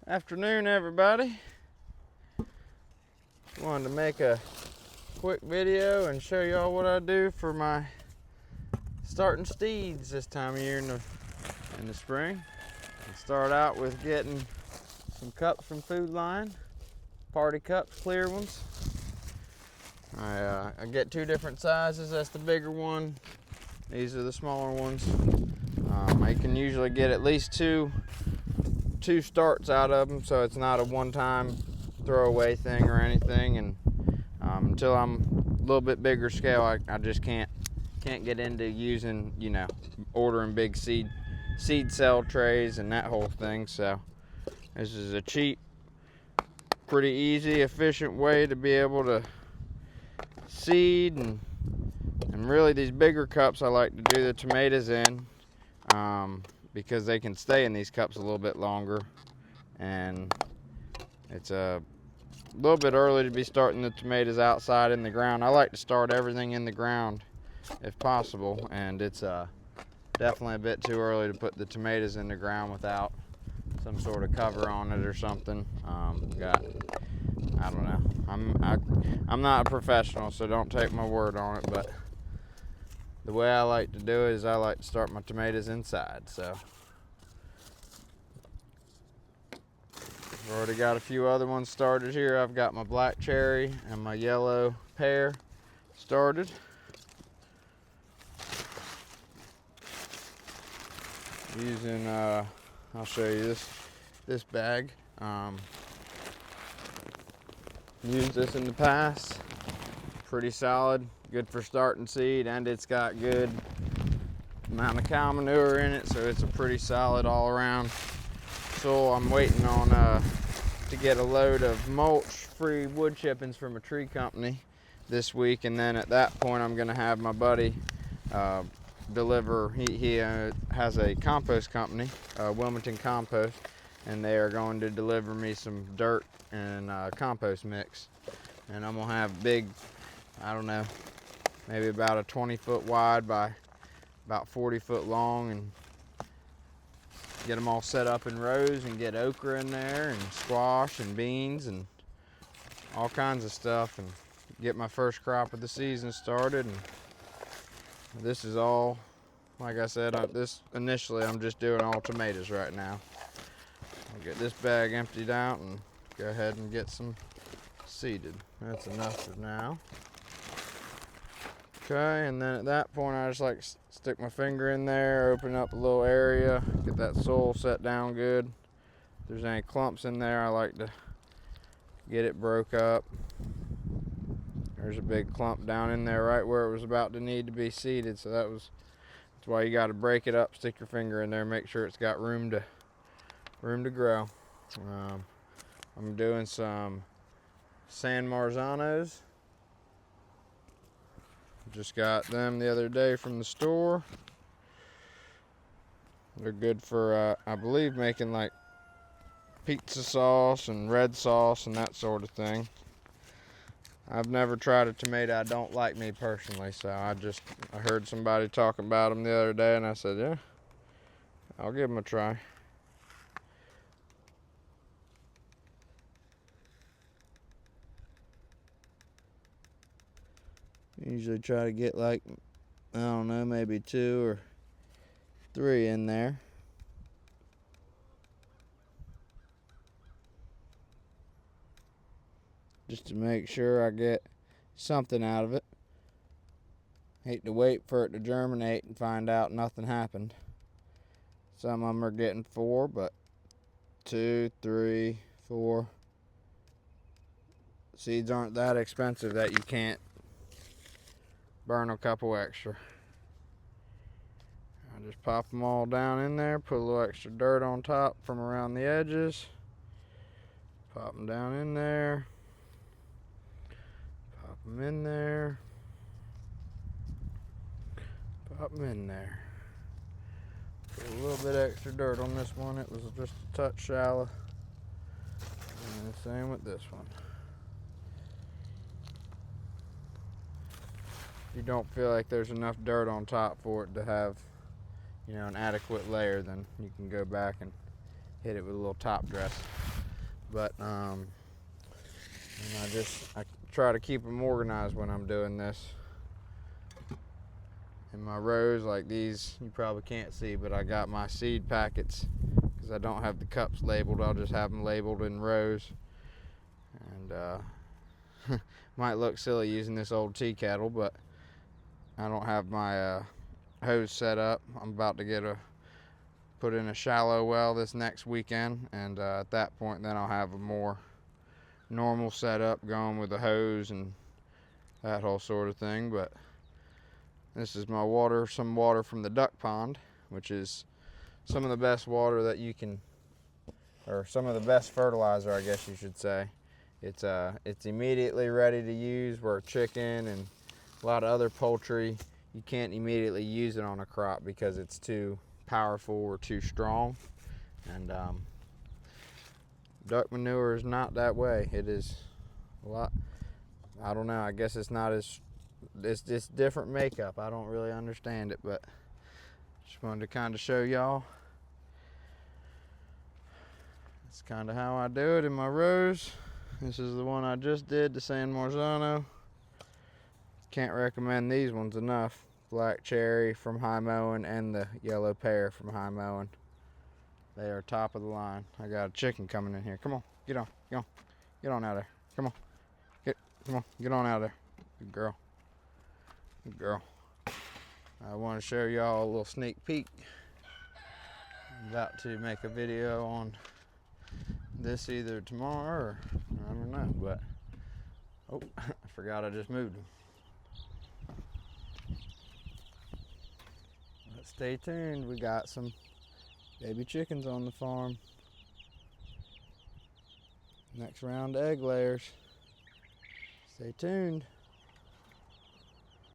Afternoon, everybody. Wanted to make a quick video and show y'all what I do for my starting steeds this time of year in the spring. I start out with getting some cups from Food Line, party cups, clear ones. I get two different sizes. That's the bigger one. These are the smaller ones. I can usually get at least two starts out of them, so it's not a one-time throwaway thing or anything. And until I'm a little bit bigger scale, I just can't get into using, ordering big seed cell trays and that whole thing. So this is a cheap, pretty easy, efficient way to be able to seed. And really, these bigger cups I like to do the tomatoes in, because they can stay in these cups a little bit longer, and it's a little bit early to be starting the tomatoes outside in the ground. I like to start everything in the ground if possible, and it's definitely a bit too early to put the tomatoes in the ground without some sort of cover on it or something. I don't know. I'm not a professional, so don't take my word on it, but the way I like to do it is I like to start my tomatoes inside. So I've already got a few other ones started here. I've got my black cherry and my yellow pear started. Using, I'll show you this bag. Used this in the past. Pretty solid, good for starting seed, and it's got good amount of cow manure in it, so it's a pretty solid all-around soil. I'm waiting on to get a load of mulch-free wood chippings from a tree company this week, and then at that point I'm going to have my buddy deliver. He has a compost company, Wilmington Compost, and they are going to deliver me some dirt and compost mix, and I'm going to have big, I don't know, maybe about a 20-foot wide by about 40-foot long, and get them all set up in rows and get okra in there and squash and beans and all kinds of stuff, and get my first crop of the season started. And this is all, like I said, initially I'm just doing all tomatoes right now. I'll get this bag emptied out and go ahead and get some seeded. That's enough for now. Okay, and then at that point I just like to stick my finger in there, open up a little area, get that soil set down good. If there's any clumps in there, I like to get it broke up. There's a big clump down in there right where it was about to need to be seeded, so that's why you got to break it up, stick your finger in there, make sure it's got room to grow. I'm doing some San Marzanos. Just got them the other day from the store. They're good for, I believe, making like pizza sauce and red sauce and that sort of thing. I've never tried a tomato I don't like, me personally, so I heard somebody talking about them the other day, and I said, yeah, I'll give them a try. Usually try to get like, I don't know, maybe 2 or 3 in there. Just to make sure I get something out of it. Hate to wait for it to germinate and find out nothing happened. Some of them are getting 4, but 2, 3, 4. Seeds aren't that expensive that you can't burn a couple extra. I just pop them all down in there, put a little extra dirt on top from around the edges. Pop them down in there. Pop them in there. Pop them in there. Put a little bit extra dirt on this one. It was just a touch shallow. And the same with this one. If you don't feel like there's enough dirt on top for it to have, an adequate layer, then you can go back and hit it with a little top dress. but and I try to keep them organized when I'm doing this. In my rows like these, you probably can't see, but I got my seed packets because I don't have the cups labeled. I'll just have them labeled in rows. And might look silly using this old tea kettle, but I don't have my hose set up. I'm about to put in a shallow well this next weekend, and at that point then I'll have a more normal setup going with a hose and that whole sort of thing. But this is my water, some water from the duck pond, which is some of the best water that you can, or some of the best fertilizer, I guess you should say. It's immediately ready to use, where chicken and a lot of other poultry, you can't immediately use it on a crop because it's too powerful or too strong. And duck manure is not that way. It is a lot, I don't know, I guess it's not as, it's just different makeup. I don't really understand it, but just wanted to kind of show y'all. That's kind of how I do it in my rows. This is the one I just did, the San Marzano. Can't recommend these ones enough. Black cherry from High Mowing and the yellow pear from High Mowing. They are top of the line. I got a chicken coming in here. Come on, get on, get on. Get on out there. Come on. Come on, get on out there. Good girl. Good girl. I want to show y'all a little sneak peek. I'm about to make a video on this either tomorrow or I don't know, but oh, I forgot I just moved them. But stay tuned, we got some baby chickens on the farm. Next round of egg layers. Stay tuned.